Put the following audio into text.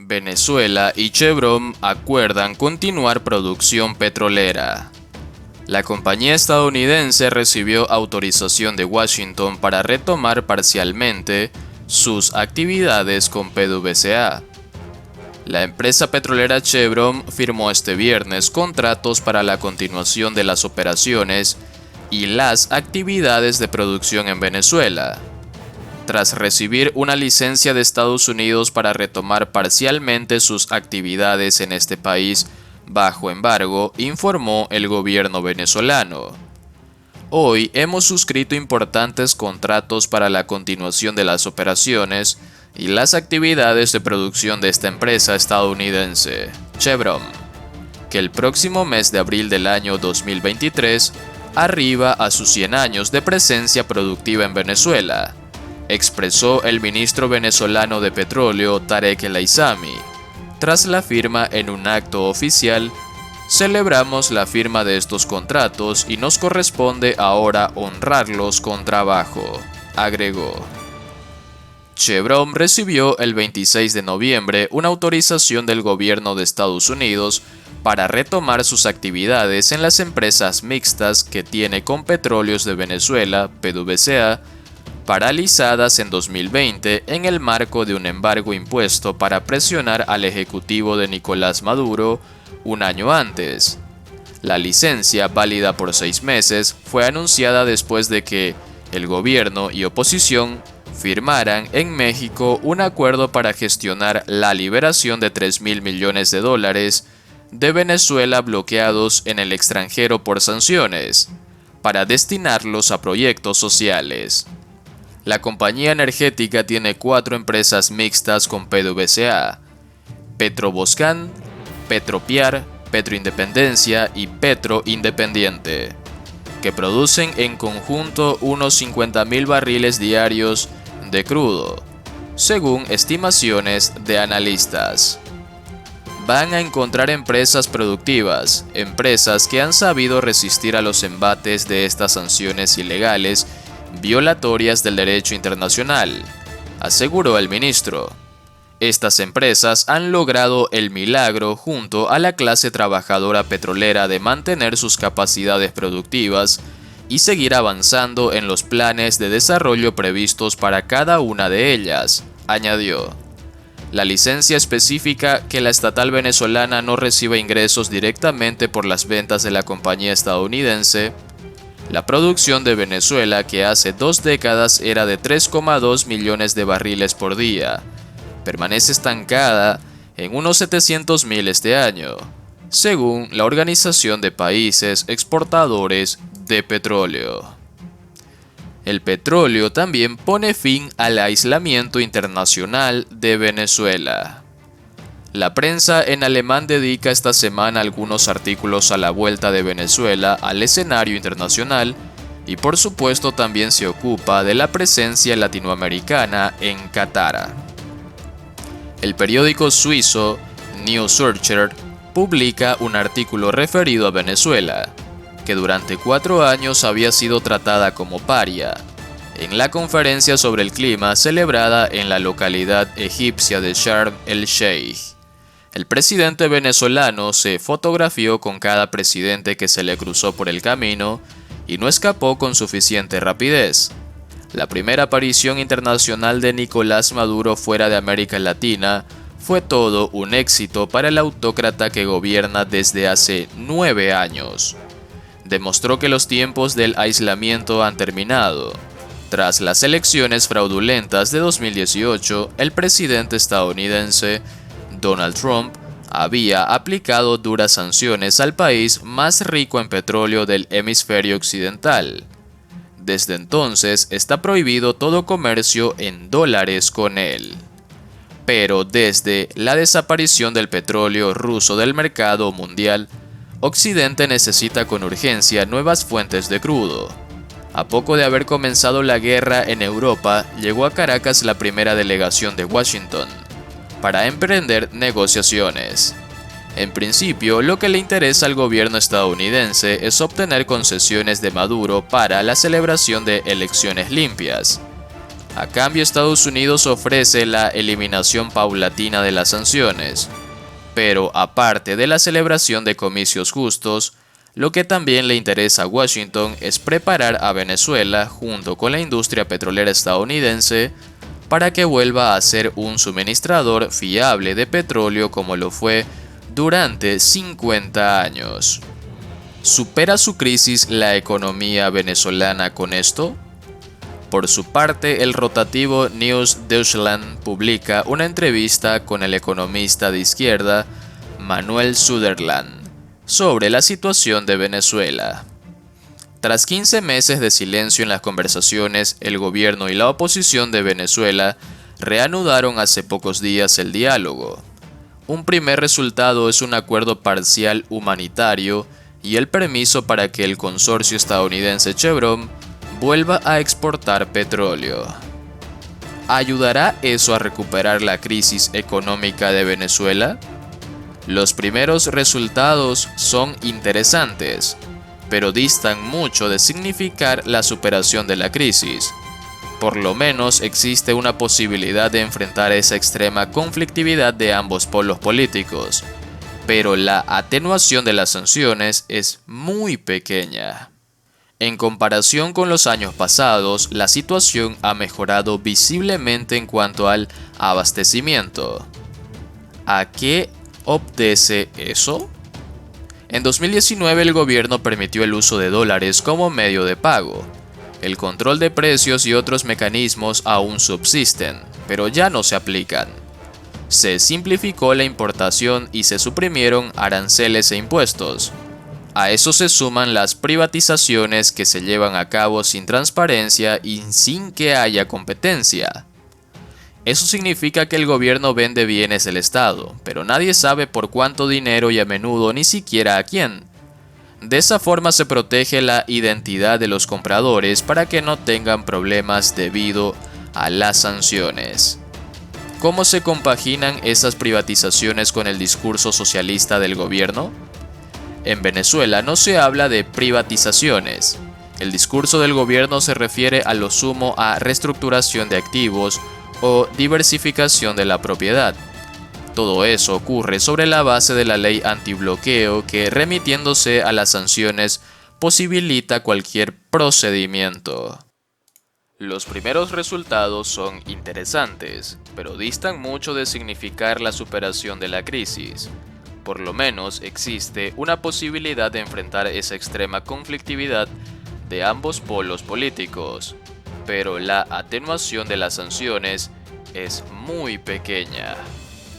Venezuela y Chevron acuerdan continuar producción petrolera. La compañía estadounidense recibió autorización de Washington para retomar parcialmente sus actividades con PDVSA. La empresa petrolera Chevron firmó este viernes contratos para la continuación de las operaciones y las actividades de producción en Venezuela, tras recibir una licencia de Estados Unidos para retomar parcialmente sus actividades en este país bajo embargo, informó el gobierno venezolano. Hoy hemos suscrito importantes contratos para la continuación de las operaciones y las actividades de producción de esta empresa estadounidense, Chevron, que el próximo mes de abril del año 2023 arriba a sus 100 años de presencia productiva en Venezuela, expresó el ministro venezolano de Petróleo Tarek El Aissami. Tras la firma en un acto oficial, celebramos la firma de estos contratos y nos corresponde ahora honrarlos con trabajo, agregó. Chevron recibió el 26 de noviembre una autorización del gobierno de Estados Unidos para retomar sus actividades en las empresas mixtas que tiene con Petróleos de Venezuela, PDVSA, paralizadas en 2020 en el marco de un embargo impuesto para presionar al ejecutivo de Nicolás Maduro un año antes. La licencia, válida por 6 meses, fue anunciada después de que el gobierno y oposición firmaran en México un acuerdo para gestionar la liberación de $3.000 millones de Venezuela bloqueados en el extranjero por sanciones, para destinarlos a proyectos sociales. La compañía energética tiene 4 empresas mixtas con PDVSA: Petroboscan, Petropiar, Petroindependencia y Petroindependiente, que producen en conjunto unos 50.000 barriles diarios de crudo, según estimaciones de analistas. Van a encontrar empresas productivas, empresas que han sabido resistir a los embates de estas sanciones ilegales violatorias del derecho internacional, aseguró el ministro. Estas empresas han logrado el milagro junto a la clase trabajadora petrolera de mantener sus capacidades productivas y seguir avanzando en los planes de desarrollo previstos para cada una de ellas, añadió. La licencia especifica que la estatal venezolana no recibe ingresos directamente por las ventas de la compañía estadounidense. La producción de Venezuela, que hace 2 décadas era de 3,2 millones de barriles por día, permanece estancada en unos 700.000 este año, según la Organización de Países Exportadores de Petróleo. El petróleo también pone fin al aislamiento internacional de Venezuela. La prensa en alemán dedica esta semana algunos artículos a la vuelta de Venezuela al escenario internacional y por supuesto también se ocupa de la presencia latinoamericana en Qatar. El periódico suizo Newssearcher publica un artículo referido a Venezuela, que durante 4 años había sido tratada como paria, en la conferencia sobre el clima celebrada en la localidad egipcia de Sharm el-Sheikh. El presidente venezolano se fotografió con cada presidente que se le cruzó por el camino y no escapó con suficiente rapidez. La primera aparición internacional de Nicolás Maduro fuera de América Latina fue todo un éxito para el autócrata que gobierna desde hace 9 años. Demostró que los tiempos del aislamiento han terminado. Tras las elecciones fraudulentas de 2018, el presidente estadounidense Donald Trump había aplicado duras sanciones al país más rico en petróleo del hemisferio occidental. Desde entonces está prohibido todo comercio en dólares con él. Pero desde la desaparición del petróleo ruso del mercado mundial, Occidente necesita con urgencia nuevas fuentes de crudo. A poco de haber comenzado la guerra en Europa, llegó a Caracas la primera delegación de Washington para emprender negociaciones. En principio, lo que le interesa al gobierno estadounidense es obtener concesiones de Maduro para la celebración de elecciones limpias. A cambio, Estados Unidos ofrece la eliminación paulatina de las sanciones. Pero aparte de la celebración de comicios justos, lo que también le interesa a Washington es preparar a Venezuela junto con la industria petrolera estadounidense para que vuelva a ser un suministrador fiable de petróleo como lo fue durante 50 años. ¿Supera su crisis la economía venezolana con esto? Por su parte, el rotativo News Deutschland publica una entrevista con el economista de izquierda Manuel Söderland sobre la situación de Venezuela. Tras 15 meses de silencio en las conversaciones, el gobierno y la oposición de Venezuela reanudaron hace pocos días el diálogo. Un primer resultado es un acuerdo parcial humanitario y el permiso para que el consorcio estadounidense Chevron vuelva a exportar petróleo. ¿Ayudará eso a recuperar la crisis económica de Venezuela? Los primeros resultados son interesantes, pero distan mucho de significar la superación de la crisis. Por lo menos existe una posibilidad de enfrentar esa extrema conflictividad de ambos polos políticos, pero la atenuación de las sanciones es muy pequeña. En comparación con los años pasados, la situación ha mejorado visiblemente en cuanto al abastecimiento. ¿A qué obedece eso? En 2019 el gobierno permitió el uso de dólares como medio de pago. El control de precios y otros mecanismos aún subsisten, pero ya no se aplican. Se simplificó la importación y se suprimieron aranceles e impuestos. A eso se suman las privatizaciones que se llevan a cabo sin transparencia y sin que haya competencia. Eso significa que el gobierno vende bienes del Estado, pero nadie sabe por cuánto dinero y a menudo ni siquiera a quién. De esa forma se protege la identidad de los compradores para que no tengan problemas debido a las sanciones. ¿Cómo se compaginan esas privatizaciones con el discurso socialista del gobierno? En Venezuela no se habla de privatizaciones. El discurso del gobierno se refiere a lo sumo a reestructuración de activos o diversificación de la propiedad. Todo eso ocurre sobre la base de la ley antibloqueo que, remitiéndose a las sanciones, posibilita cualquier procedimiento. Los primeros resultados son interesantes, pero distan mucho de significar la superación de la crisis. Por lo menos existe una posibilidad de enfrentar esa extrema conflictividad de ambos polos políticos, pero la atenuación de las sanciones es muy pequeña.